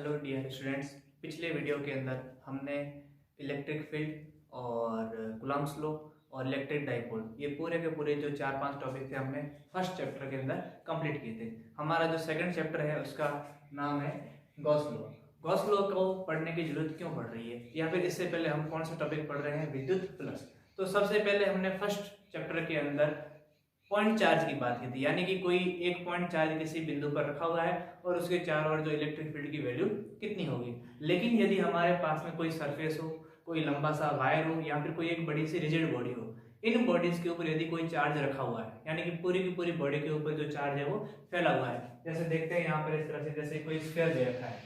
Hello dear students. पिछले video के अंदर हमने इलेक्ट्रिक फील्ड और कूलम्ब्स लॉ और इलेक्ट्रिक डाइपोल ये पूरे के पूरे जो 4-5 टॉपिक थे हमने फर्स्ट चैप्टर के अंदर कंप्लीट किए थे। हमारा जो सेकंड चैप्टर है उसका नाम है गॉस लॉ। गॉस लॉ को पढ़ने की जरूरत क्यों पड़ रही है या फिर इससे पहले हम कौन सा टॉपिक पढ़ रहे हैं, विद्युत फ्लक्स। तो सबसे पहले हमने फर्स्ट चैप्टर के अंदर पॉइंट चार्ज की बात की थी, यानी कि कोई एक पॉइंट चार्ज किसी बिंदु पर रखा हुआ है और उसके चारों ओर जो इलेक्ट्रिक फील्ड की वैल्यू कितनी होगी। लेकिन यदि हमारे पास में कोई सरफेस हो, कोई लंबा सा वायर हो या फिर कोई एक बड़ी सी रिजिड बॉडी हो, इन बॉडीज के ऊपर यदि कोई चार्ज रखा हुआ है, यानी कि पूरी की पूरी बॉडी के ऊपर जो चार्ज है वो फैला हुआ है। जैसे देखते हैं यहाँ पर इस तरह से, जैसे कोई स्फीयर दे रखा है,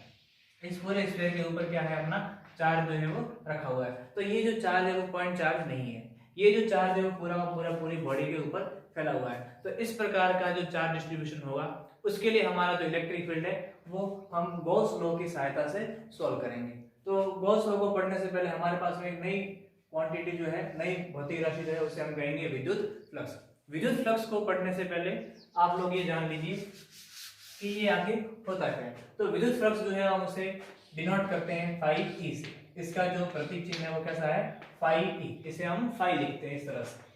इस पूरे स्फीयर के ऊपर क्या है, अपना चार्ज जो है वो रखा हुआ है। तो ये जो चार्ज है वो पॉइंट चार्ज नहीं है, ये जो चार्ज है वो पूरा का पूरा पूरी बॉडी के ऊपर फैला हुआ है। तो इस प्रकार का जो चार्ज डिस्ट्रीब्यूशन होगा उसके लिए हमारा जो इलेक्ट्रिक फील्ड है वो हम गॉस लॉ की सहायता से सॉल्व करेंगे। तो गॉस लॉ को पढ़ने से पहले हमारे पास में एक नई क्वांटिटी जो है, नई भौतिक राशि जो है उसे हम कहेंगे विद्युत फ्लक्स। विद्युत फ्लक्स को पढ़ने से पहले आप लोग ये जान लीजिए कि ये आखिर होता क्या है। तो विद्युत फ्लक्स जो है हम उसे डिनोट करते हैं फाई ई से। इसका जो प्रतीक चिन्ह है वो कैसा है, फाई ई। इसे हम फाई लिखते हैं इस तरह से।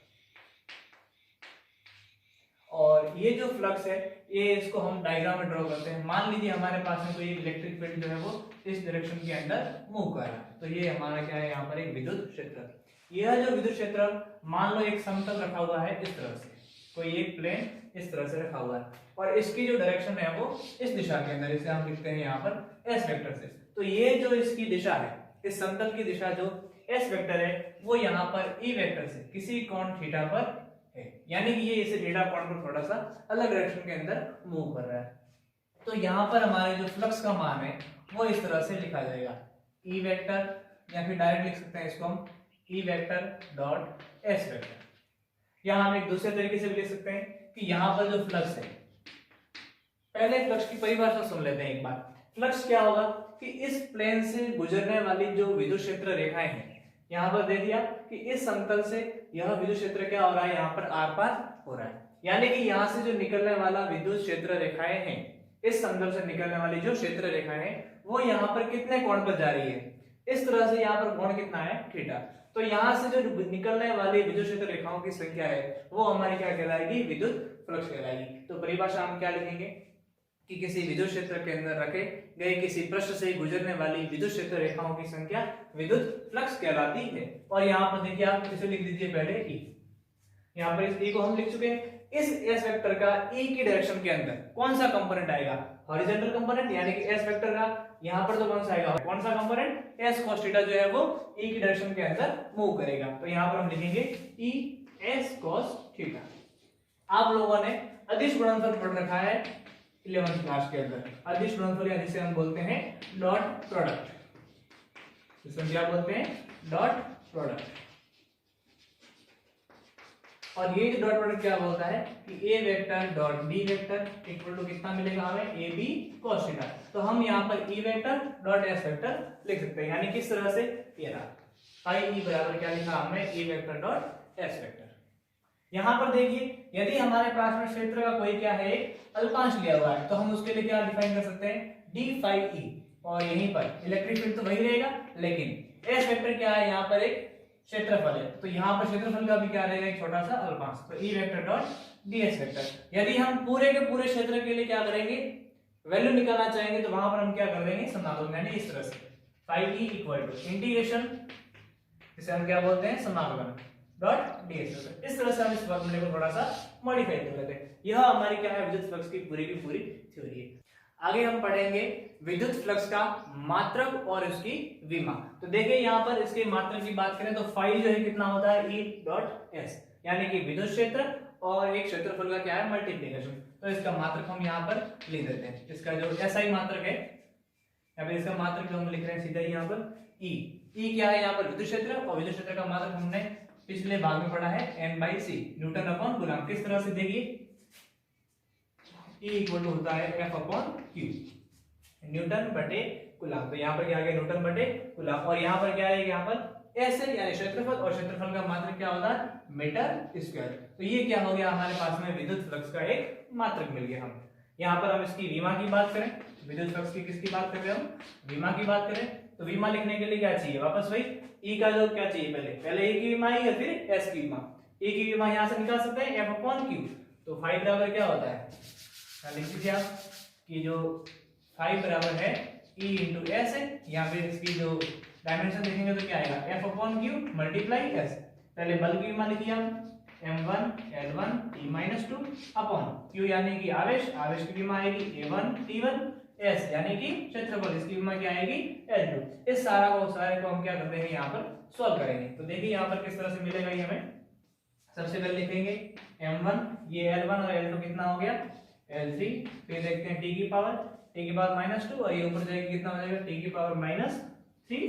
और ये जो फ्लक्स है ये इसको हम डायग्राम में ड्रॉ करते हैं। मान लीजिए हमारे पास में कोई इलेक्ट्रिक फील्ड जो है वो इस डायरेक्शन के अंदर मूव कर रहा है, तो ये हमारा क्या है, यहाँ पर एक विद्युत क्षेत्र। यह जो विद्युत क्षेत्र मान लो एक समतल रखा हुआ है इस तरह से, कोई एक प्लेन इस तरह से रखा हुआ है और इसकी जो डायरेक्शन है वो इस दिशा के अंदर, इसे हम लिखते हैं यहाँ पर एस वेक्टर से। तो ये जो इसकी दिशा है, इस समतल की दिशा जो एस वेक्टर है वो यहाँ पर ई वेक्टर से किसी कोण थीटा पर है, यानी कि ये इसे थीटा कोण पर थोड़ा सा अलग डायरेक्शन के अंदर मूव कर रहा है। तो यहाँ पर हमारे जो फ्लक्स का मान है वो इस तरह से लिखा जाएगा, ई वेक्टर, या फिर डायरेक्ट लिख सकते हैं इसको हम E vector dot S vector. यहाँ हम एक दूसरे तरीके से भी लिख सकते हैं कि यहाँ पर जो फ्लक्स है, पहले फ्लक्स की परिभाषा सुन लेते हैं एक बार। फ्लक्स क्या होगा कि इस प्लेन से गुजरने वाली जो विद्युत क्षेत्र रेखाएं हैं, यहाँ पर देख दिया कि इस समतल से यह विद्युत क्षेत्र क्या हो रहा है, यहाँ पर आर पार हो रहा है। यानी कि यहाँ से जो निकलने वाला विद्युत क्षेत्र रेखाएं हैं, इस समतल से निकलने वाली जो क्षेत्र रेखाएं हैं वो यहाँ पर कितने कोण पर जा रही है, इस तरह से। यहाँ पर कोण कितना है, थीटा। तो यहाँ से जो निकलने वाली विद्युत क्षेत्र रेखाओं की संख्या है वो हमारी क्या कहलाएगी, विद्युत फ्लक्स कहलाएगी। तो परिभाषा हम क्या लिखेंगे कि किसी विद्युत क्षेत्र के अंदर रखे गए किसी पृष्ठ से गुजरने वाली विद्युत क्षेत्र रेखाओं की संख्या विद्युत फ्लक्स कहलाती है। और यहाँ पर देखिए, आप इसे लिख दीजिए पहले ई। यहाँ पर इस ई को हम लिख चुके हैं। इस एस वेक्टर का ई की डायरेक्शन के अंदर कौन सा कंपोनेंट आएगा, हॉरिजॉन्टल कंपोनेंट, यानी कि एस वेक्टर का यहाँ पर तो कौन सा आएगा, कौन सा कंपोनेंट, एस cos थीटा जो है वो ई की डायरेक्शन के अंदर मूव करेगा। तो यहाँ पर हम लिखेंगे ई एस cos थीटा। आप लोगों ने अदिश गुणनफल पढ़ रखा है 11th क्लास के अंदर। अदिश गुणनफल, या जिसे हम बोलते हैं डॉट प्रोडक्ट, जिसे हम क्या बोलते हैं, डॉट प्रोडक्ट। और ये जो डॉट प्रोडक्ट क्या बोलता है कि A vector dot B vector equal to कितना मिलेगा हमें, ए बी cos थीटा। तो हम यहाँ पर E vector dot S vector लिख सकते हैं, यानी किस तरह से, ये रहा फाई ई बराबर क्या लिखा हमने, E vector dot S vector. यहाँ पर देखिए, यदि हमारे पास में क्षेत्र का कोई क्या है, एक अल्पांश लिया हुआ है, तो हम उसके लिए क्या डिफाइन कर सकते हैं, डी फाई ई। और यहीं पर इलेक्ट्रिक फील्ड तो वही रहेगा, लेकिन एस वेक्टर क्या है, यहाँ पर एक क्षेत्रफल है, तो यहाँ पर क्षेत्रफल का भी क्या रहेगा, एक छोटा सा अल्पांश। तो E vector dot D S vector. यदि हम पूरे के पूरे क्षेत्र के लिए क्या करेंगे, वैल्यू निकालना चाहेंगे, तो वहां पर हम क्या कर देंगे, समाकलन, यानी इस तरह से phi E equal to integration, इसे हम क्या बोलते हैं, समाकलन डॉट डीएस। इस तरह से हम इस फॉर्मूले को थोड़ा सा मॉडिफाई कर लेते हैं। यह हमारी क्या है, विद्युत फ्लक्स की पूरी थ्योरी है। आगे हम पढ़ेंगे विद्युत फ्लक्स का मात्रक और उसकी विमा। तो देखिए यहाँ पर इसके मात्रक की बात करें तो फाई जो है कितना होता है, ई डॉट एस, यानी कि विद्युत क्षेत्र और एक क्षेत्रफल का क्या है, मल्टीप्लिकेशन। तो इसका मात्रक हम यहाँ पर लिख देते हैं। इसका जो एसआई मात्रक है, यहाँ पर इसका मात्रक जो हम लिख रहे हैं सीधा यहाँ पर ई। ई क्या है, यहाँ पर विद्युत क्षेत्र, और विद्युत क्षेत्र का मात्रक हमने पिछले भाग में पढ़ा है N/C, न्यूटन अपॉन कूलम्ब। किस तरह से देखिए, E इक्वल टू होता है F अपॉन Q, न्यूटन बटे कूलम्ब। तो यहाँ पर क्या आ गया, न्यूटन बटे कूलम्ब। और यहाँ पर क्या है, यहाँ पर S है यानी क्षेत्रफल, और क्षेत्रफल का मात्रक क्या होता है, मीटर स्क्वायर। तो ये क्या हो गया, हमारे पास में विद्युत फ्लक्स का एक मात्रक मिल गया। हम यहाँ पर हम इसकी विमा की बात करें, विद्युत फ्लक्स की किसकी बात कर रहे हो, विमा की बात करें तो विमा लिखने के लिए क्या चाहिए, वापस वही ई का जो क्या चाहिए, पहले ई की विमा या फिर एस की विमा। ई की विमा यहां से निकाल सकते हैं एफ अपॉन क्यू, तो फाई बराबर क्या होता है, लिख दीजिए आप कि जो फाई बराबर है ई इंटू एस है, या फिर इसकी जो डायमेंशन देखेंगे तो क्या आएगा F upon Q multiply S. पहले बल की विमा लिखिए आप m1 l1 t-2 upon q यानी कि आवेश, आवेश की विमा आएगी a1 t1, s यानी कि क्षेत्रफल, इसकी विमा क्या आएगी l2। इस सारे को हम क्या करते हैं यहाँ पर सॉल्व करेंगे। तो देखिए यहाँ पर किस तरह से मिलेगा ये हमें, सबसे पहले लिखेंगे m1 ये l1 और l2 कितना हो गया l3, फिर देखते हैं t की पावर -2 और ये ऊपर जाएगा कितना हो जाएगा t की पावर -3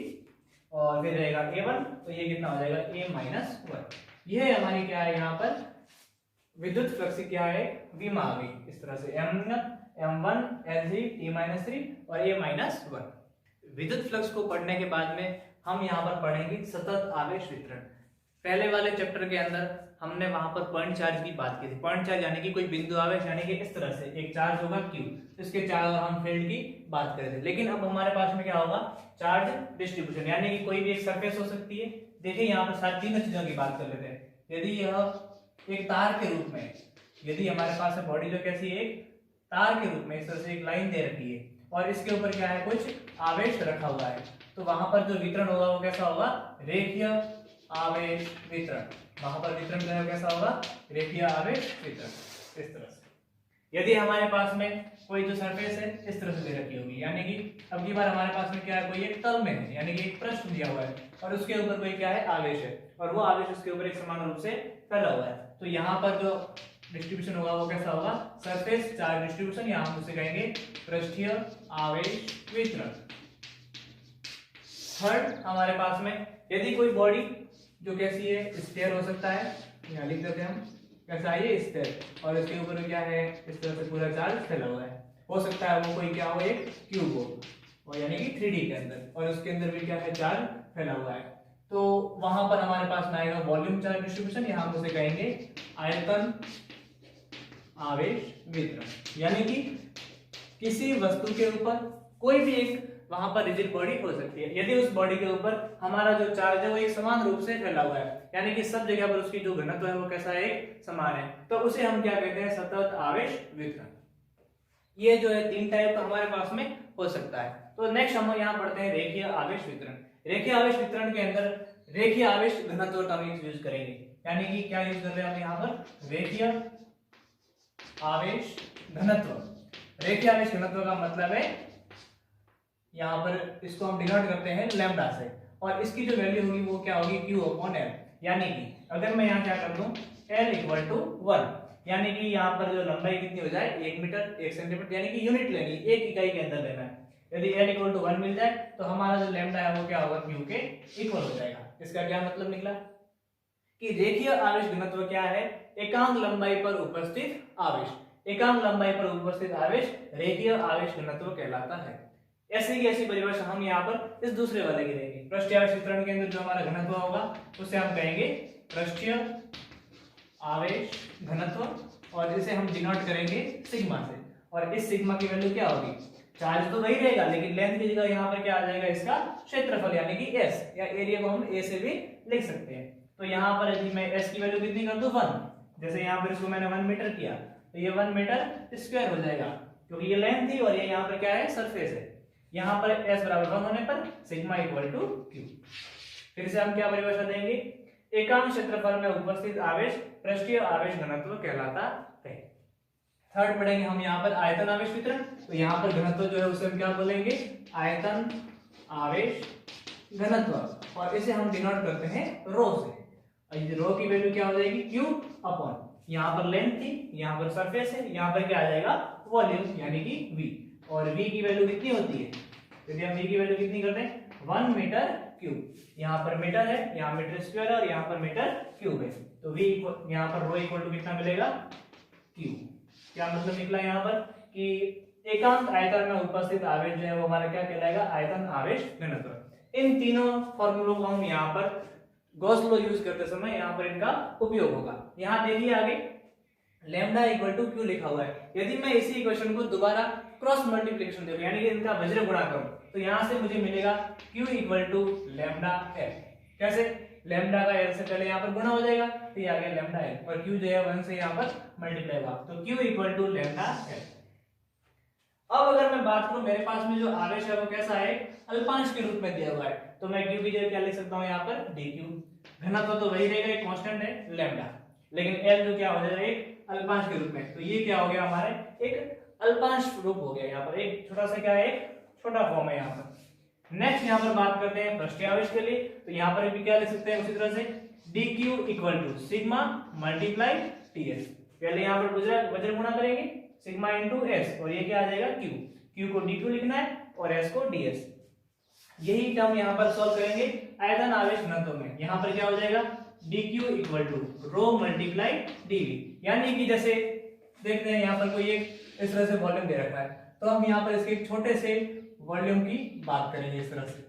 और फिर रहेगा a1 तो ये कितना हो जाएगा a-1। यह हमारी क्या है यहाँ पर विद्युत फ्लक्स की क्या है विमा आ गई। इस तरह से m1 l3 t-3 और a-1। विद्युत फ्लक्स को पढ़ने के बाद में हम यहाँ पर पढ़ेंगे सतत आवेश वितरण। पहले वाले चैप्टर के अंदर हमने वहां पर पॉइंट चार्ज की बात की थी। पॉइंट चार्ज यानी कि कोई बिंदु आवेश, यानी कि इस तरह से एक चार्ज होगा q, इसके चार्ज हम फील्ड की बात कर रहे थे। लेकिन अब हमारे पास में क्या होगा चार्ज डिस्ट्रीब्यूशन, यानी कि कोई भी एक सरफेस हो सकती है। देखिए यहाँ पर सात तीन चीजों की बात कर लेते हैं। यदि यह एक तार के रूप में, यदि हमारे पास है बॉडी जो कैसी है एक तार के रूप में, इस तरह से एक लाइन दे रखी है और इसके ऊपर क्या है कुछ आवेश रखा हुआ है, तो वहां पर जो वितरण होगा वो कैसा होगा रेखीय आवेश वितरण। वहां पर वितरण जो है कैसा होगा रेखीय आवेश वितरण। इस तरह से यदि हमारे पास में कोई जो सरफेस है इस तरह से दे रखी होगी, यानी कि अब की बार हमारे पास में क्या है कोई एक तल में है, यानी कि एक पृष्ठ दिया हुआ है और उसके ऊपर कोई क्या है आवेश है और वो आवेश उसके ऊपर एक समान रूप से फैला हुआ है, तो यहाँ पर जो डिस्ट्रीब्यूशन होगा वो कैसा होगा सरफेस चार्ज डिस्ट्रीब्यूशन, यहाँ हम उसे कहेंगे पृष्ठीय आवेश वितरण। थर्ड हमारे पास में यदि कोई बॉडी जो कैसी है स्फीयर हो सकता है, यहाँ लिख देते हैं हम कैसा है ये स्फीयर, और इसके ऊपर क्या है इस तरह से पूरा चार्ज फैला हुआ है। हो सकता है वो कोई क्या हो एक क्यूब हो और यानी कि 3D के अंदर, और उसके अंदर भी क्या है चार्ज फैला हुआ है, तो वहां पर हमारे पास में आएगा वॉल्यूम चार्ज डिस्ट्रीब्यूशन, यहाँ हम उसे कहेंगे आयतन आवेश वितरण। यानी कि किसी वस्तु के ऊपर कोई भी एक वहां पर रिजिड बॉडी हो सकती है, यदि उस बॉडी के ऊपर हमारा जो चार्ज है वो एक समान रूप से फैला हुआ है, यानी कि सब जगह पर उसकी जो घनत्व है वो कैसा है समान है, तो उसे हम क्या कहते हैं सतत आवेश वितरण। ये जो है तीन टाइप का हमारे पास में हो सकता है। तो नेक्स्ट हम यहाँ पढ़ते हैं रेखीय आवेश वितरण। रेखीय आवेश वितरण के अंदर रेखीय आवेश घनत्व का हम यूज करेंगे, यानी कि क्या यूज कर रहे हैं हम यहाँ पर रेखीय आवेश घनत्व। रेखीय आवेश घनत्व का मतलब है यहाँ पर इसको हम डिनोट करते हैं लैम्डा से, और इसकी जो वैल्यू होगी वो क्या होगी Q अपॉन L। यानी कि अगर मैं यहाँ क्या कर दूं L इक्वल टू 1, यानी कि यहाँ पर जो लंबाई कितनी हो जाए 1 मीटर 1 सेंटीमीटर, यानी कि यूनिट लेनी एक इकाई के अंदर लेना है। यदि L इक्वल टू 1 मिल जाए तो हमारा जो लैम्डा है वो क्या होगा Q के इक्वल हो जाएगा। इसका क्या मतलब निकला कि रेखीय आवेश घनत्व क्या है एकांक लंबाई पर उपस्थित आवेश। एकांक लंबाई पर उपस्थित आवेश रेखीय आवेश घनत्व कहलाता है। ऐसी की ऐसी परिभाषा हम यहाँ पर इस दूसरे वाले की देंगे। पृष्ठीय आवेश वितरण के अंदर जो हमारा घनत्व होगा उसे हम कहेंगे पृष्ठीय आवेश घनत्व, और जिसे हम डिनोट करेंगे सिग्मा से, और इस सिग्मा की वैल्यू क्या होगी चार्ज तो वही रहेगा लेकिन लेंथ की जगह यहाँ पर क्या आ जाएगा इसका क्षेत्रफल, यानी कि S, या एरिया को हम A से भी लिख सकते हैं। तो यहाँ पर यदि मैं S की वैल्यू कितनी कर दूं 1, जैसे यहाँ पर इसको मैंने 1 मीटर किया तो ये 1 मीटर स्क्वायर हो जाएगा, क्योंकि ये लेंथ थी और ये यहाँ पर क्या है सरफेस है। यहाँ पर S बराबर 1 होने पर सिग्मा इक्वल टू Q। फिर से हम क्या परिभाषा देंगे एकांक क्षेत्रफल में उपस्थित आवेश पृष्ठीय आवेश घनत्व कहलाता है। थर्ड पढ़ेंगे हम यहाँ पर आयतन आवेश वितरण। तो यहाँ पर घनत्व जो है उसे हम क्या बोलेंगे आयतन आवेश घनत्व, और इसे हम डिनोट करते हैं रो से। रो की वैल्यू क्या हो जाएगी Q अपॉन, यहाँ पर लेंथ थी यहाँ पर सरफेस है, यहाँ पर क्या आ जाएगा वॉल्यूम यानी कि V, और V की वैल्यू कितनी होती है यदि हम V की वैल्यू कितनी करते हैं 1 मीटर क्यूब। यहाँ पर मीटर है, यहाँ मीटर स्क्वायर है और यहाँ पर मीटर क्यूब है, तो V यहाँ पर रो इक्वल टू कितना मिलेगा Q। क्या मतलब निकला यहाँ पर कि एकांक आयतन में उपस्थित आवेश जो है वो हमारा क्या कहलाएगा आयतन आवेश घनत्व। इन तीनों फॉर्मूलों को हम यहाँ पर गॉस लॉ यूज करते समय यहाँ पर इनका उपयोग होगा। यहाँ देखिए आगे लैम्डा इक्वल टू Q लिखा हुआ है। यदि मैं इसी इक्वेशन को दोबारा क्रॉस मल्टीप्लिकेशन देखो, यानी कि इनका वज्र गुणा करो, तो यहाँ से मुझे मिलेगा Q equal to lambda L। कैसे? लैम्डा का L से पहले यहाँ पर गुणा हो जाएगा, तो ये आ गया लैम्डा L, और Q जो है 1 से यहाँ पर मल्टीप्लाई होगा, तो Q equal to lambda L। अब अगर मैं बात करूं, मेरे पास में जो आवेश है वो कैसा है, अल्पांश के रूप में दिया हुआ है, तो मैं Q की जगह क्या लिख सकता हूँ यहाँ पर dQ। घनत्व तो वही रहेगा, एक कांस्टेंट है लैम्डा, लेकिन L जो क्या हो जाएगा, एक अल्पांश के रूप में, तो ये क्या हो गया हमारे एक अल्पांश रूप हो गया, यहाँ पर एक छोटा सा क्या है, एक छोटा फॉर्म है यहाँ पर। नेक्स्ट यहाँ पर बात करते हैं पृष्ठीय आवेश के लिए, तो यहाँ पर भी क्या लिख सकते हैं उसी तरह से, dQ equal to sigma multiply ts। पहले यहाँ पर वज्र गुणा करेंगे सिग्मा इंटू एस, और ये क्या आ जाएगा Q। Q को dQ लिखना है और S को ds। यही टर्म यहाँ पर सॉल्व करेंगे आयतन आवेश घनत्व में, यहाँ पर क्या हो जाएगा, dQ equal to rho multiply dV। यानी कि जैसे देखते हैं यहाँ पर कोई एक इस तरह से वॉल्यूम दे रखा है, तो हम यहाँ पर इसके एक छोटे से वॉल्यूम की बात करेंगे इस तरह से,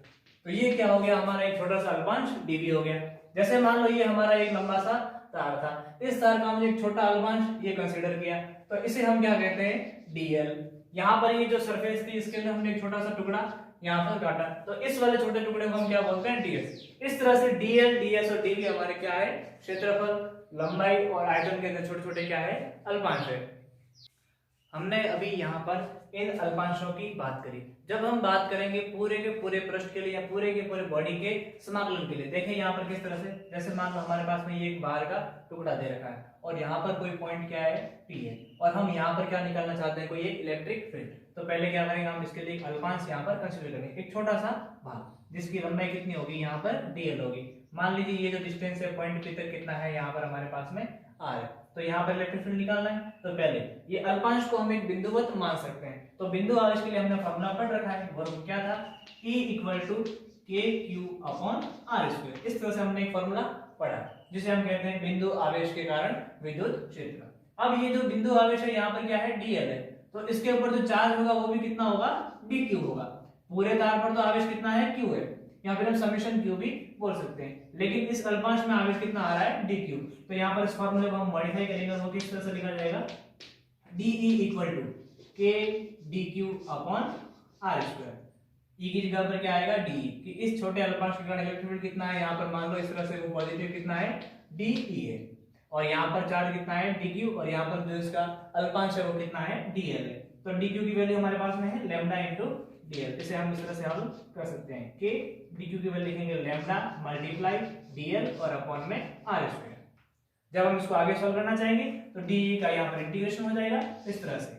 तो ये क्या हो गया हमारा एक छोटा सा अल्पांश dV हो गया। जैसे मान लो ये हमारा एक लंबा सा तार था, इस तार का हमने एक छोटा अल्पांश ये कंसीडर किया, तो इसे हम क्या कहते हैं, dl। यहाँ पर ये जो सरफेस थी इसके लिए हमने एक छोटा सा टुकड़ा यहाँ पर काटा, तो इस वाले छोटे टुकड़े को हम क्या बोलते हैं, ds। इस तरह से dl, ds और dv हमारे क्या है, क्षेत्रफल, लंबाई और आयतन के अंदर छोटे छोटे क्या है, अल्पांश है। हमने अभी यहाँ पर इन अल्पांशों की बात करी। जब हम बात करेंगे पूरे के पूरे पृष्ठ के लिए या पूरे के पूरे बॉडी के समाकलन के लिए, देखें यहाँ पर किस तरह से, जैसे मान लो हमारे पास में ये एक बार का टुकड़ा दे रखा है और यहाँ पर कोई पॉइंट क्या है, P है, और हम यहाँ पर क्या निकालना चाहते हैं, कोई एक इलेक्ट्रिक फील्ड। तो पहले क्या करेंगे, हम इसके लिए एक अल्पांश यहाँ पर कंसीडर करेंगे, एक छोटा सा भाग जिसकी लंबाई कितनी होगी, यहाँ पर dl होगी। मान लीजिए ये जो डिस्टेंस है पॉइंट P तक कितना है, यहाँ पर हमारे पास में r है, तो यहाँ पर इलेक्ट्रिक फील्ड निकालना है। तो पहले ये अल्पांश को हम एक बिंदुवत मान सकते हैं, तो बिंदु आवेश के लिए हमने फॉर्मूला पढ़ रखा है, वो क्या था, E equal to KQ upon r²। इस तरह से हमने एक फॉर्मूला पढ़ा जिसे हम कहते हैं बिंदु आवेश के कारण विद्युत क्षेत्र। अब ये जो बिंदु आवेश है यहाँ पर क्या है, dl है, तो इसके ऊपर जो चार्ज होगा वो भी कितना होगा, dq होगा। पूरे तार पर तो आवेश कितना है, q है, या फिर हम समेशन q भी बोल सकते हैं, लेकिन इस अल्पांश में आवेश कितना आ रहा है, dq। तो यहाँ पर इस फार्मूले को हम मॉडिफाई करेंगे, वो किस तरह से लिखा जाएगा, dE equal to k dq upon r²। E की जगह पर क्या आएगा, dE, कि इस छोटे अल्पांश के कारण इलेक्ट्रिक फील्ड कितना है, यहाँ पर मान लो इस तरह से वो पॉजिटिव कितना है, dE है, और यहाँ पर चार्ज कितना है, dq, और यहाँ पर जो इसका अल्पांश है वो कितना है, dl है। तो dq की वैल्यू हमारे पास में है लैम्डा इनटू dl। इसे हम इस तरह से हल कर सकते हैं, k dq की वैल्यू लिखेंगे लैम्डा मल्टीप्लाई dl और अपॉन में r²। जब हम इसको आगे सॉल्व करना चाहेंगे तो dE का यहाँ पर इंटीग्रेशन हो जाएगा इस तरह से,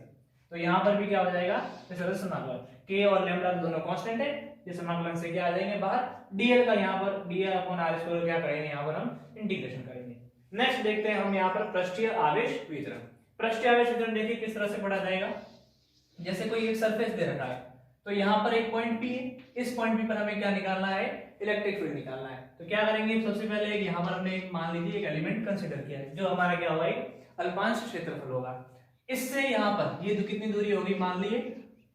तो यहाँ पर भी क्या हो जाएगा, इस तरह से समाकलन, k और लैम्डा दोनों कांस्टेंट है, ये समाकलन से क्या आ जाएंगे बाहर, dl का यहाँ पर dl अपॉन r² क्या करेंगे, यहाँ पर हम इंटीग्रेशन करेंगे। नेक्स्ट देखते हैं हम यहाँ पर पृष्ठीय आवेश वितरण। पृष्ठीय आवेश वितरण देखिए किस तरह से पढ़ा जाएगा। जैसे कोई एक सरफेस दे रखा है, तो यहाँ पर एक पॉइंट P है, इस पॉइंट P पर हमें क्या निकालना है, इलेक्ट्रिक फील्ड निकालना है। तो क्या करेंगे, सबसे पहले यहाँ पर हमने मान लीजिए एक एलिमेंट कंसीडर किया है, जो हमारा क्या होगा, एक अल्पांश क्षेत्रफल होगा। इससे यहाँ पर ये कितनी दूरी होगी, मान लीजिए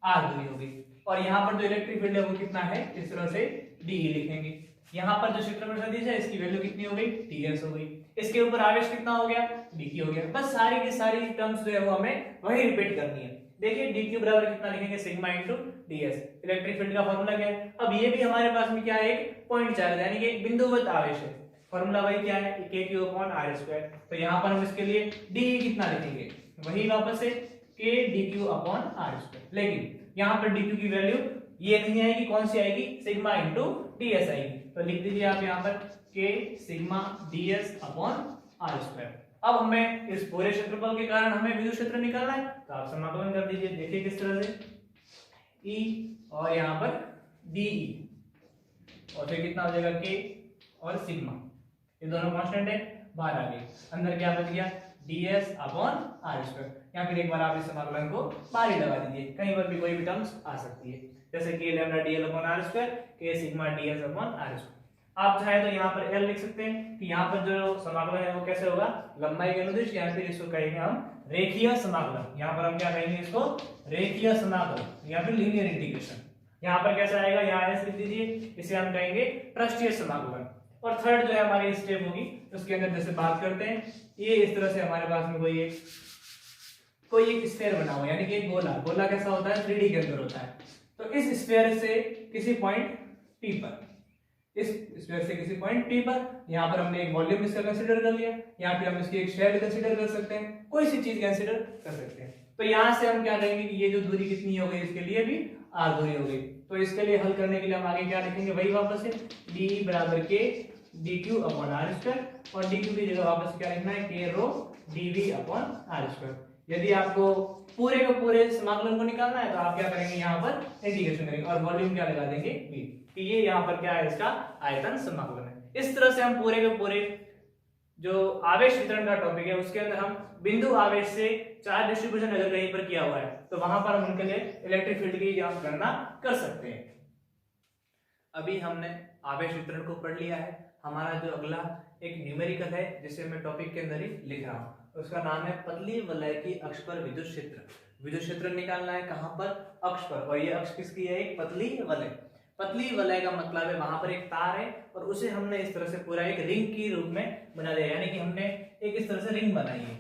r दूरी होगी, और यहाँ पर जो इलेक्ट्रिक फील्ड है वो कितना है, इस तरह से dE लिखेंगे। यहाँ पर जो क्षेत्रफल सदिश है इसकी वैल्यू कितनी हो गई, ds हो गई। इसके ऊपर आवेश कितना हो गया, dq हो गया। बस सारी की सारी टर्म्स जो है वो हमें वही रिपीट करनी है। देखिए dq बराबर कितना लिखेंगे, sigma into ds। Electric field का फॉर्मूला क्या है, अब ये भी हमारे पास में क्या है, एक पॉइंट चार्ज यानी कि एक बिंदुवत आवेश है, फॉर्मूला वही क्या है, kq अपॉन r²। तो यहाँ पर हम इसके लिए dE कितना लिखेंगे, वही वापस से k dq अपॉन r², लेकिन यहाँ पर dq की वैल्यू ये नहीं आएगी, कौन सी आएगी, सिग्मा इंटू ds आएगी। तो लिख दीजिए आप यहाँ पर k sigma ds upon r²। अब हमें इस पूरे क्षेत्रफल के कारण हमें विद्युत क्षेत्र निकालना है, तो आप समाकलन कर दीजिए, देखिए किस तरह से, E और यहाँ पर dE, और फिर कितना हो जाएगा k और सिग्मा, ये दोनों कांस्टेंट है, बाहर आ गए, अंदर क्या बच गया, ds अपॉन r²। या फिर एक बार आप इस समाकलन को बाहर ही लगा दीजिए, कहीं पर भी कोई भी टर्म्स आ सकती है, जैसे k lambda dl upon r², k sigma ds upon r²। आप चाहे तो यहाँ पर L लिख सकते हैं कि यहाँ पर जो समाकलन है वो कैसे होगा, लंबाई के अनुदिश, या फिर इसको कहेंगे हम रेखीय समाकलन। यहाँ पर हम क्या कहेंगे, इसको रेखीय समाकलन या फिर लीनियर इंटीग्रेशन। यहाँ पर कैसा आएगा, यहाँ S लिख दीजिए, इसे हम कहेंगे पृष्ठीय समाकलन। और थर्ड जो है हमारी स्टेप होगी, उसके अंदर जैसे बात करते हैं, ये इस तरह से हमारे पास में कोई एक कोई एक स्फीयर बना हुआ यानी कि एक गोला, गोला कैसा होता है 3D के अंदर होता है। तो इस स्फीयर से किसी पॉइंट P पर, इस स्फीयर से किसी पॉइंट P पर, यहाँ पर हमने एक वॉल्यूम इसका कंसीडर कर लिया, यहाँ पे हम इसकी एक शेल कंसीडर कर सकते हैं, कोई सी चीज कंसीडर कर सकते हैं। तो यहाँ से हम क्या करेंगे कि ये जो दूरी कितनी हो गई, इसके लिए भी r दूरी हो गई। तो इसके लिए हल करने के लिए हम आगे क्या लिखेंगे, वही वापस से d बराबर k dq upon r square, और dq की जगह वापस क्या लिखना है k रो dv अपॉन r स्क्वायर। यदि आपको पूरे के पूरे समाकलन को निकालना है तो आप क्या करेंगे, यहाँ पर इंटीग्रेशन करेंगे और वॉल्यूम क्या लगा देंगे v, कि ये यहाँ पर क्या है, इसका आयतन समाकलन है। इस तरह से हम पूरे के पूरे जो आवेश वितरण का टॉपिक है उसके अंदर हम बिंदु आवेश से चार्ज डिस्ट्रीब्यूशन अगर कहीं पर किया हुआ है तो वहां पर हम उनके लिए इलेक्ट्रिक फील्ड की गणना कर सकते हैं। अभी हमने आवेश वितरण को पढ़ लिया है। हमारा जो अगला एक न्यूमेरिकल है जिसे मैं टॉपिक के अंदर ही लिख रहा हूँ, उसका नाम है पतली वलय की अक्ष पर विद्युत क्षेत्र। विद्युत क्षेत्र निकालना है कहां पर, अक्ष पर, और ये अक्ष किसकी है, एक पतली वलय। पतली वलय का मतलब है वहां पर एक तार है और उसे हमने इस तरह से पूरा एक रिंग की रूप में बना लिया, यानी कि हमने एक इस तरह से रिंग बनाई है,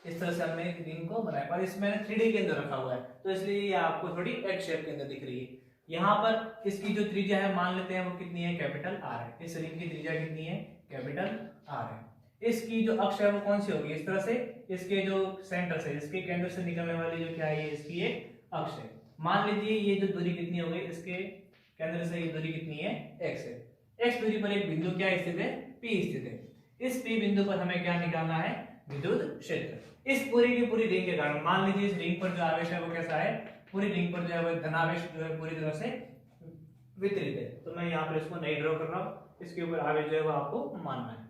इस तरह से हमने एक रिंग को बनाया और इसमें 3D के अंदर रखा हुआ है, तो इसलिए ये आपको थोड़ी एक्स शेप के अंदर दिख रही है। यहाँ पर इसकी जो त्रिज्या है मान लेते हैं वो कितनी है, कैपिटल आर है। इस रिंग की त्रिज्या कितनी है, कैपिटल आर है। इसकी जो अक्ष है वो कौन सी होगी, इस तरह से इसके जो सेंटर से, इसके केंद्र से निकलने वाली जो क्या है, इसकी एक अक्ष है। मान लीजिए ये जो दूरी कितनी हो गई, इसके केंद्र से ये दूरी कितनी है, x है। x दूरी पर एक बिंदु क्या स्थित है, P स्थित है। इस P बिंदु पर हमें क्या निकालना है, विद्युत क्षेत्र। इस पूरी की पूरी रिंग के कारण मान लीजिए इस रिंग पर जो आवेश है वो कैसा है, पूरी रिंग पर जो है वो धनावेश जो है पूरी तरह से वितरित है। तो मैं यहाँ पर इसको नहीं ड्रॉ कर रहा हूँ, इसके ऊपर आवेश जो है वो आपको मानना है,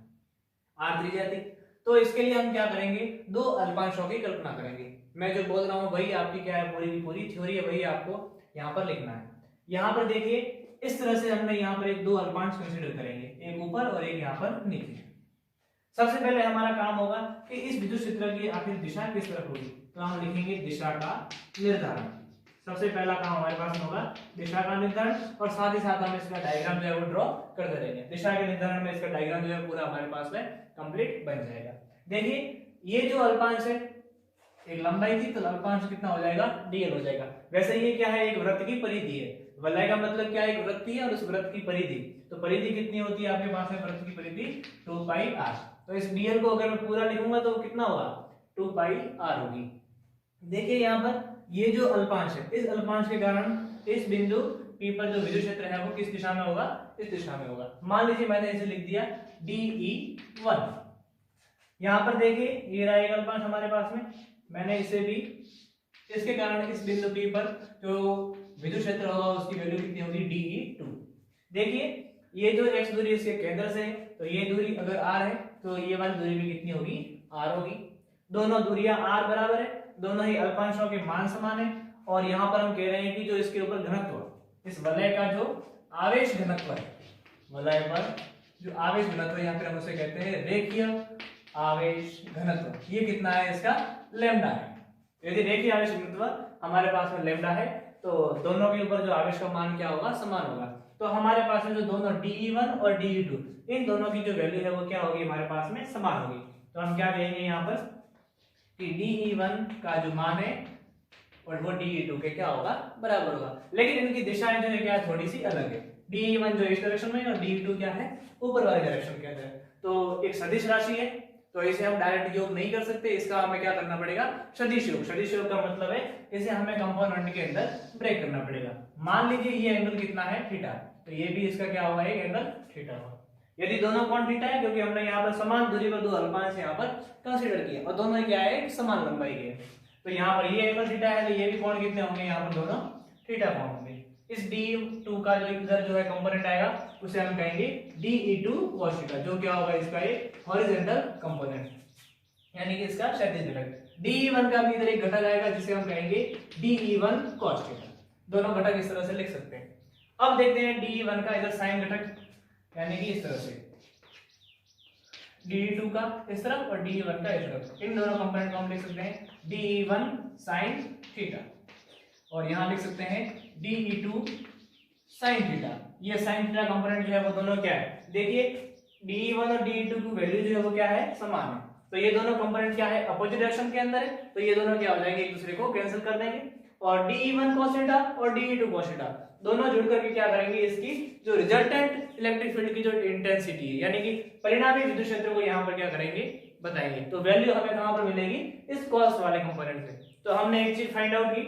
r त्रिज्या थी। तो इसके लिए हम क्या करेंगे, दो अल्पांशों की कल्पना करेंगे। मैं जो बोल रहा हूँ वही आपकी क्या है, पूरी की पूरी थ्योरी है, वही आपको यहाँ पर लिखना है। यहाँ पर देखिए इस तरह से हमने यहाँ पर एक दो अल्पांश कंसीडर करेंगे, एक ऊपर और एक यहाँ पर नीचे। सबसे पहले हमारा काम होगा कि इस विद्युत क्षेत्र की आखिर दिशा किस तरफ होगी, तो हम लिखेंगे दिशा का निर्धारण। सबसे पहला काम हमारे पास होगा दिशा का निर्धारण, और साथ ही साथ हम इसका डायग्राम जो है वो ड्रॉ कर देंगे। दिशा के निर्धारण में इसका डायग्राम जो है पूरा हमारे पास में कंप्लीट बन जाएगा। देखिए ये जो अल्पांश है, एक लंबाई थी तो अल्पांश कितना हो जाएगा, dl हो जाएगा। वैसे ये क्या है, एक वृत्त की परिधि है। वलय का मतलब क्या है, एक वृत्त है और उस वृत्त की परिधि। तो परिधि कितनी होती है आपके पास में, वृत्त की परिधि 2πr। तो इस dl को अगर मैं पूरा लिखूंगा तो कितना होगा, 2πr होगी। देखिए यहाँ पर ये जो अल्पांश है, इस अल्पांश के कारण इस बिंदु P पर जो विद्युत क्षेत्र है वो किस दिशा में होगा, इस दिशा में होगा। मान लीजिए मैंने इसे लिख दिया dE1। यहाँ पर देखिए ये रहा एक अल्पांश हमारे पास में, मैंने इसे भी, इसके कारण इस बिंदु P पर जो विद्युत क्षेत्र होगा उसकी वैल्यू कितनी होगी, dE2। देखिए ये जो x दूरी इसके केंद्र से है, तो ये दूरी अगर r है तो ये वाली दूरी भी कितनी होगी, r होगी। दोनों दूरियां r बराबर है, दोनों ही अल्पांशों के मान समान है। और यहाँ पर हम कह रहे हैं कि जो इसके ऊपर घनत्व, इस वलय का जो आवेश घनत्व है, वलय पर जो आवेश घनत्व यहाँ पर हम उसे कहते हैं रेखीय आवेश घनत्व, ये कितना है, इसका लैम्डा है। यदि रेखीय आवेश घनत्व हमारे पास में लैम्डा है तो दोनों के ऊपर जो आवेश का मान क्या होगा, समान होगा। तो हमारे पास में जो दोनों dE1 और dE2, इन दोनों की जो वैल्यू है वो क्या होगी, हमारे पास में समान होगी। तो हम क्या कहेंगे यहाँ पर कि dE1 का जो मान है और वो dE2 के क्या होगा, बराबर होगा। लेकिन इनकी दिशाएं जो है क्या थोड़ी सी अलग है। dE1 जो इस डायरेक्शन में है और dE2 क्या है, ऊपर वाले डायरेक्शन के अंदर। तो एक सदिश राशि है तो इसे हम डायरेक्ट योग नहीं कर सकते, इसका हमें क्या करना पड़ेगा, सदिश योग। सदिश योग का मतलब है इसे हमें कंपोनेंट के अंदर ब्रेक करना पड़ेगा। मान लीजिए ये एंगल कितना है, थीटा, तो ये भी इसका क्या होगा, एक एंगल थीटा होगा। यदि दोनों कोण थीटा है, क्योंकि हमने यहाँ पर समान दूरी पर दो अल्पांश यहाँ पर कंसीडर किया और दोनों क्या है, समान लंबाई के, तो यहाँ पर ये एंगल थीटा है तो ये भी कोण कितने होंगे, यहाँ पर दोनों थीटा कोण होंगे। इस dE2 का जो इधर जो है कंपोनेंट आएगा उसे हम कहेंगे dE2 cos थीटा, जो क्या होगा, इसका एक हॉरिजॉन्टल कंपोनेंट, यानी कि इसका क्षैतिज घटक। dE1 का भी इधर एक घटक आएगा जिसे हम कहेंगे dE1 cos थीटा। दोनों घटक इस तरह से लिख सकते हैं। अब देखते हैं dE1 का इधर साइन घटक, यानी कि इस तरह से dE2 का इस तरफ और dE1 का इस तरफ, इन दोनों कंपोनेंट को हम लिख सकते हैं dE1 sin थीटा, और यहाँ लिख सकते हैं dE2 sin थीटा। ये sin थीटा कंपोनेंट जो है वो दोनों क्या है, देखिए dE1 और dE2 की वैल्यू जो है वो क्या है, समान है। तो ये दोनों कंपोनेंट क्या है, अपोजिट डायरेक्शन के अंदर है, तो ये दोनों क्या हो जाएंगे, एक दूसरे को कैंसिल कर देंगे। और DE1 cos थीटा और DE2 cos थीटा दोनों जुड़ करके क्या करेंगे, इसकी जो रिजल्टेंट इलेक्ट्रिक फील्ड की जो इंटेंसिटी है यानी कि परिणामी विद्युत क्षेत्र को यहाँ पर क्या करेंगे, बताएंगे। तो वैल्यू हमें कहां पर मिलेगी, इस cos वाले कंपोनेंट से। तो हमने एक चीज फाइंड आउट की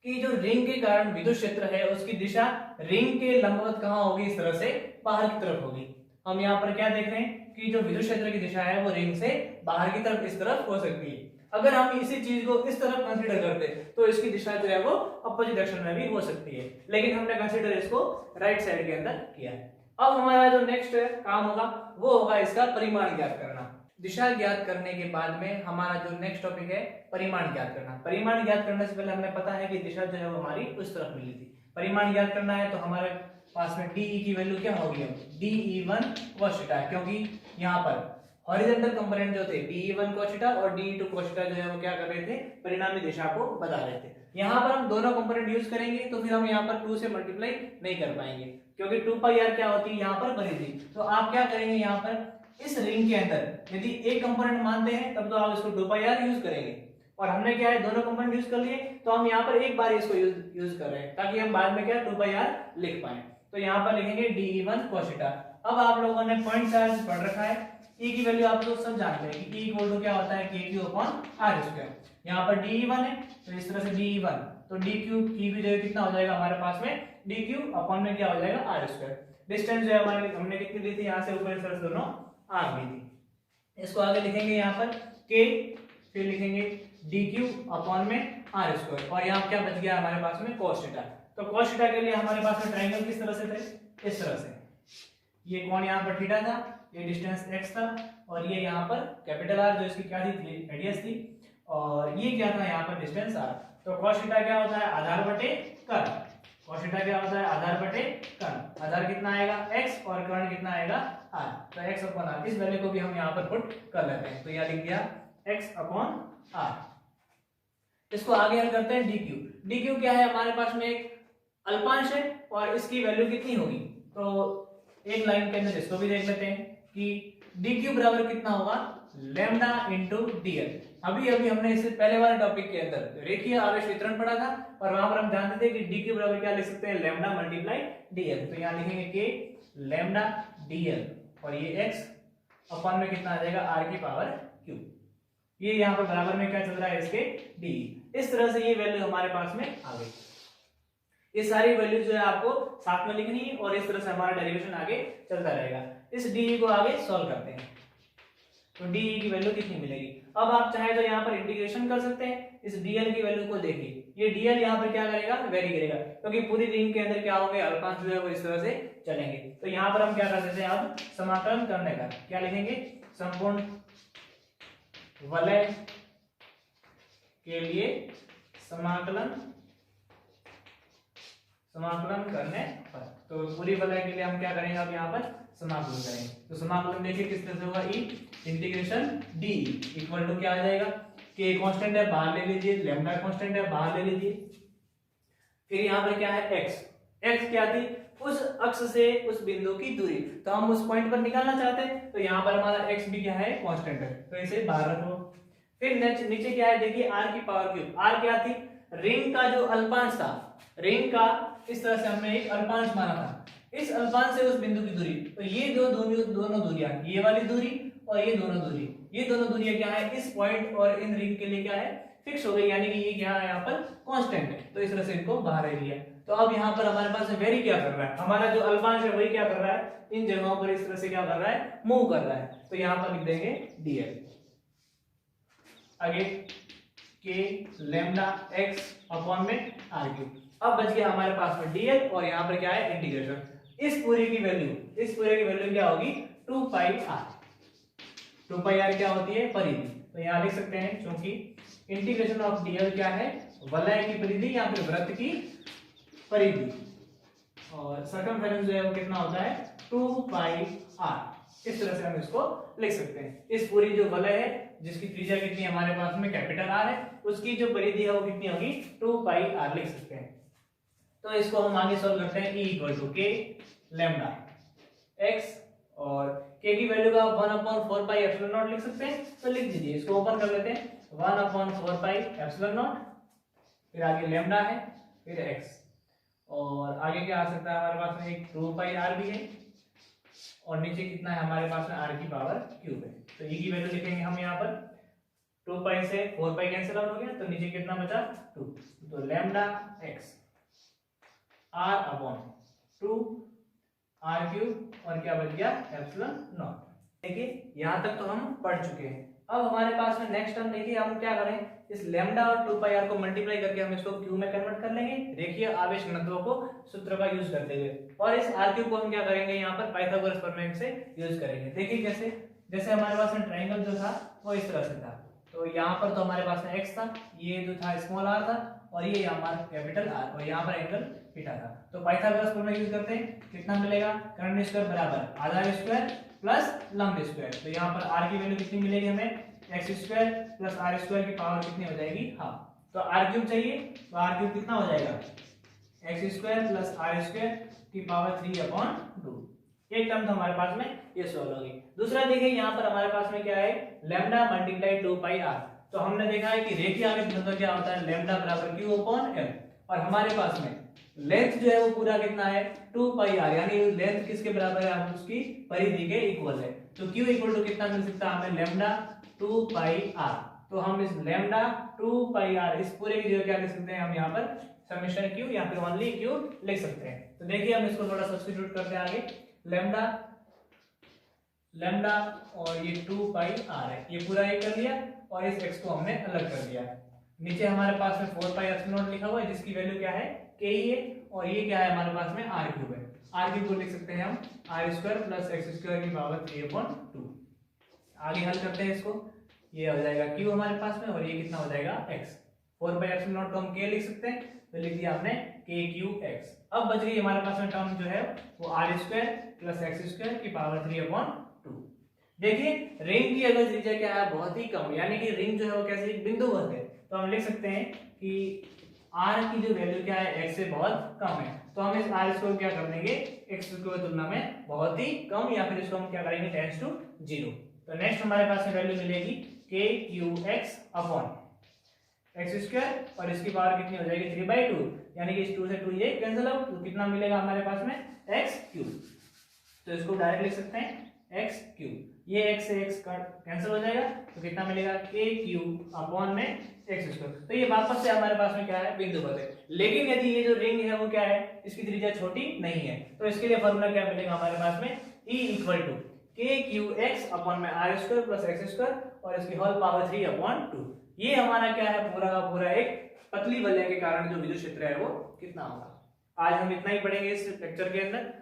कि जो रिंग के कारण विद्युत क्षेत्र है उसकी दिशा रिंग के लंबवत कहां होगी, इस तरह से बाहर की तरफ होगी। हम यहाँ पर क्या देख रहे हैं कि जो विद्युत क्षेत्र की दिशा है वो रिंग से बाहर की तरफ इस तरफ हो सकती है। अगर हम इसी चीज को इस तरफ कंसीडर करते तो इसकी दिशा जो है वो अपोजिट डायरेक्शन में भी हो सकती है, लेकिन हमने कंसीडर इसको राइट साइड के अंदर किया है। अब हमारा जो नेक्स्ट काम होगा वो होगा इसका परिमाण ज्ञात करना। दिशा ज्ञात करने के बाद में हमारा जो नेक्स्ट टॉपिक है परिमाण ज्ञात करना। परिमाण ज्ञात करने से पहले हमें पता है कि दिशा जो है वो हमारी उस तरफ मिली थी। परिमाण ज्ञात करना है तो हमारे पास में DE की वैल्यू क्या होगी, DE1 cos थीटा, क्योंकि यहाँ पर हॉरिजॉन्टल कंपोनेंट जो थे DE1 cos थीटा और DE2 cos थीटा जो है वो क्या कर रहे थे, परिणामी दिशा को बता रहे थे। यहाँ पर हम दोनों कंपोनेंट यूज करेंगे तो फिर हम यहाँ पर 2 से मल्टीप्लाई नहीं कर पाएंगे, क्योंकि 2πr क्या होती है यहाँ पर परिधि। तो आप क्या करेंगे, यहाँ पर इस रिंग के अंदर यदि एक कंपोनेंट मानते हैं तब तो आप इसको 2πr यूज करेंगे, और हमने क्या है दोनों कंपोनेंट यूज कर लिए तो हम यहाँ पर एक बार इसको यूज कर रहे हैं ताकि हम बाद में क्या 2πr लिख पाए। तो यहाँ पर लिखेंगे DE1 cos थीटा। अब आप लोगों ने पॉइंट चार्ज पढ़ रखा है, E की वैल्यू आप लोग सब जानते हैं कि E इक्वल टू क्या होता है, KQ/R²। यहाँ पर DE1 है तो इस तरह से DE1, तो DQ की भी जगह कितना हो जाएगा हमारे पास में, DQ अपॉन में क्या हो जाएगा R²। डिस्टेंस जो है हमारे हमने कितनी ली थी, यहाँ से ऊपर इस तरह से दोनों R ली थी। इसको आगे लिखेंगे यहाँ पर K, फिर लिखेंगे DQ अपॉन में R², और यहाँ क्या बच गया हमारे पास में cos थीटा। तो cos थीटा के लिए हमारे पास में ट्रायंगल किस तरह से थे, इस तरह से। ये कोण यहाँ पर थीटा था, ये डिस्टेंस x था, और ये यहाँ पर कैपिटल R जो इसकी क्या थी, रेडियस थी, और ये क्या था यहाँ पर डिस्टेंस r। तो cos थीटा क्या होता है, आधार बटे कर्ण। cos थीटा क्या होता है, आधार बटे कर्ण। आधार कितना आएगा x और कर्ण कितना आएगा r, तो x अपॉन r। इस वैल्यू को भी हम यहाँ पर पुट कर लेते हैं, तो यहाँ लिख दिया x अपॉन r। इसको आगे हम करते हैं dq। dq क्या है, हमारे पास में एक अल्पांश है और इसकी वैल्यू कितनी होगी, तो एक लाइन के अंदर इसको भी देख लेते हैं कि dq बराबर कितना होगा, लैम्डा इंटू dl। अभी हमने इससे पहले वाले टॉपिक के अंदर रेखीय आवेश वितरण पढ़ा था और वहां पर हम जानते थे कि dq बराबर क्या लिख सकते हैं, लैम्डा मल्टीप्लाई dl। तो यहाँ लिखेंगे k लैम्डा dl, और ये x अपॉन में कितना आ जाएगा, r की पावर q। ये यहाँ पर बराबर में क्या चल रहा है, इसके d। इस तरह से ये वैल्यू हमारे पास में आ गई। ये सारी वैल्यू जो है आपको साथ में लिखनी है और इस तरह से हमारा डेरिवेशन आगे चलता रहेगा। इस DE को आगे सॉल्व करते हैं तो DE की वैल्यू कितनी मिलेगी। अब आप चाहे तो यहाँ पर इंटीग्रेशन कर सकते हैं। इस DL की वैल्यू को देखिए, ये DL यहाँ पर क्या करेगा, वेरी करेगा, क्योंकि पूरी रिंग के अंदर क्या होंगे, अल्पांश जो है वो इस तरह से चलेंगे। तो यहाँ पर हम क्या कर देते हैं, अब समाकलन करने का क्या लिखेंगे, संपूर्ण वलय के लिए समाकलन करने पर। तो पूरी वलय के लिए हम क्या करेंगे, अब यहाँ पर समाकलन करेंगे। तो समाकलन देखिए किस तरह से होगा, ई इंटीग्रेशन डी इक्वल टू क्या आ जाएगा, के कांस्टेंट है बाहर ले लीजिए, लैम्डा कांस्टेंट है बाहर ले लीजिए, फिर यहाँ पर क्या है एक्स। एक्स क्या थी, उस अक्ष से उस बिंदु की दूरी, तो हम उस पॉइंट पर निकालना चाहते हैं तो यहाँ पर हमारा एक्स भी क्या है, कांस्टेंट है, तो इसे बाहर रखो। फिर नीचे क्या है देखिए, आर की पावर क्यूब। आर क्या थी, रिंग का जो अल्पांश था, रिंग का इस तरह से हमने एक अल्पांश माना था, इस अल्पांश से उस बिंदु की दूरी, तो ये दोनों दूरियां, ये वाली दूरी और ये दोनों दूरियां क्या है, इस पॉइंट और इन रिंग के लिए क्या है, फिक्स हो गई, यानी कि ये क्या है यहाँ पर कांस्टेंट है, तो इस तरह से इनको बाहर ले लिया। तो अब यहाँ पर हमारे पास वेरी क्या कर रहा है, हमारा जो अल्पांश है वही क्या कर रहा है, इन जगहों पर इस तरह से क्या कर रहा है, मूव कर रहा है। तो यहाँ पर लिख देंगे dl, आगे k लैम्डा x अपॉन में r क्यूब। अब बच गया हमारे पास में dl और यहाँ पर क्या है इंटीग्रेशन। इस पूरे की वैल्यू क्या होगी, 2πr। 2πr क्या होती है, परिधि। तो यहाँ लिख सकते हैं, क्योंकि इंटीग्रेशन ऑफ dl क्या है, वलय की परिधि या फिर वृत्त की परिधि, और सर्कमफेरेंस जो है वो कितना होता है, 2πr। इस तरह से हम इसको लिख सकते हैं। इस पूरी जो वलय है जिसकी त्रिज्या कितनी हमारे पास में कैपिटल R है, उसकी जो परिधि है वो कितनी होगी, 2πr लिख सकते हैं। तो इसको हम आगे सॉल्व करते हैं, E equal to k lambda x और k की वैल्यू का 1/4 पाई एप्सिलॉन नॉट लिख सकते हैं, तो लिख दीजिए। इसको ओपन कर लेते हैं, 1/4 पाई एप्सिलॉन नॉट, फिर आगे लैम्डा है, फिर x, और आगे क्या आ सकता है हमारे पास में एक 2 पाई r भी है, और नीचे कितना है हमारे पास में r की पावर क्यूब है। तो e की वैल्यू लिखेंगे हम यहाँ पर, 2 पाई से 4 पाई कैंसिल आउट हो गया, तो नीचे कितना बचा 2, तो lambda x r/2 r cube, और क्या बच गया एप्सिलॉन नॉट। देखिए यहाँ तक तो हम पढ़ चुके हैं। अब हमारे पास में नेक्स्ट टर्म देखिए, हम क्या करें, इस लैम्डा और 2 पाई r को मल्टीप्लाई करके हम इसको क्यू में कन्वर्ट कर लेंगे, रेखीय आवेश घनत्व को सूत्र का यूज करते हुए, और इस r क्यूब को हम क्या करेंगे यहाँ पर पाइथागोरस प्रमेय से यूज करेंगे। देखिए जैसे हमारे पास में ट्रायंगल जो था वो इस तरह से था, तो यहाँ पर तो हमारे पास में x था, ये जो था स्मॉल r था, और ये हमारा कैपिटल R, और यहाँ पर एंगल थीटा था। तो पाइथागोरस प्रमेय यूज करते हैं, कितना मिलेगा, कर्ण स्क्वायर बराबर आधा स्क्वायर प्लस लंब स्क्वायर। तो यहाँ पर r की वैल्यू कितनी मिलेगी हमें, x square plus r square की पावर कितनी हो जाएगी, हाफ। तो आर क्यूब चाहिए, तो आर क्यूब कितना हो जाएगा, x square plus r square की पावर 3/2। एक टर्म तो हमारे पास में ये सॉल्व होगी। दूसरा देखिए यहाँ पर हमारे पास में क्या है, लैम्डा मल्टीप्लाई 2 पाई r। तो हमने देखा है कि रेखीय आवेश घनत्व क्या होता है, लैम्डा बराबर q/m, और हमारे पास में लेंथ जो है वो पूरा कितना है 2 पाई r, यानी लेंथ किसके बराबर है, हम उसकी परिधि के इक्वल है। तो q इक्वल टू कितना मिल सकता है हमें, लैम्डा 2 पाई r। तो हम इस लैम्डा 2 पाई r इस पूरे की जगह क्या लिख सकते हैं, हम यहाँ पर समेशन q या फिर ओनली q लिख सकते हैं। तो देखिए हम इसको थोड़ा सब्स्टिट्यूट करते हैं आगे, लैम्डा और ये 2 पाई r है, ये पूरा एक कर लिया, और इस x को हमने अलग कर दिया। नीचे हमारे पास में 4 पाई एप्सिलॉन नॉट लिखा हुआ है, जिसकी वैल्यू क्या है k ही है, और ये क्या है हमारे पास में r क्यूब है। r क्यूब को लिख सकते हैं हम r square plus x square की पावर 3/2। आगे हल करते हैं इसको, ये हो जाएगा q हमारे पास में, और ये कितना हो जाएगा x। 4 पाई एप्सिलॉन नॉट को हम k लिख सकते हैं, तो लिख दिया हमने k क्यूब x। अब बच गई हमारे पास में टर्म जो है वो r square plus x square की पावर 3/2। देखिए रिंग की अगर त्रिज्या क्या है, बहुत ही कम, यानी कि रिंग जो है वो कैसे एक बिंदुवत है, तो हम लिख सकते हैं कि r की जो वैल्यू क्या है x से बहुत कम है। तो हम इस r को क्या कर देंगे, x की तुलना में बहुत ही कम, या फिर इसको हम क्या करेंगे टेंड्स टू 0। तो नेक्स्ट हमारे पास में वैल्यू मिलेगी k cube x upon x square, और इसकी पावर कितनी हो जाएगी 3/2, यानी कि इस 2 से 2 ये कैंसिल आउट, तो कितना मिलेगा हमारे पास में x क्यूब। तो इसको डायरेक्ट लिख सकते हैं x क्यूब, ये x से x कैंसिल हो जाएगा, तो कितना मिलेगा k क्यूब अपॉन में एक्स स्क्वायर। तो ये वापस से हमारे पास में क्या है, बिंदुवत है। लेकिन यदि ये जो रिंग है वो क्या है, इसकी त्रिज्या छोटी नहीं है, तो इसके लिए फॉर्मूला क्या मिलेगा हमारे पास में, E equal to k cube x upon में r square plus x square, और इसकी होल पावर 3/2। ये हमारा क्या है, पूरा का पूरा एक पतली वलय के कारण जो विद्युत क्षेत्र है वो कितना होगा। आज हम इतना ही पढ़ेंगे इस लेक्चर के अंदर,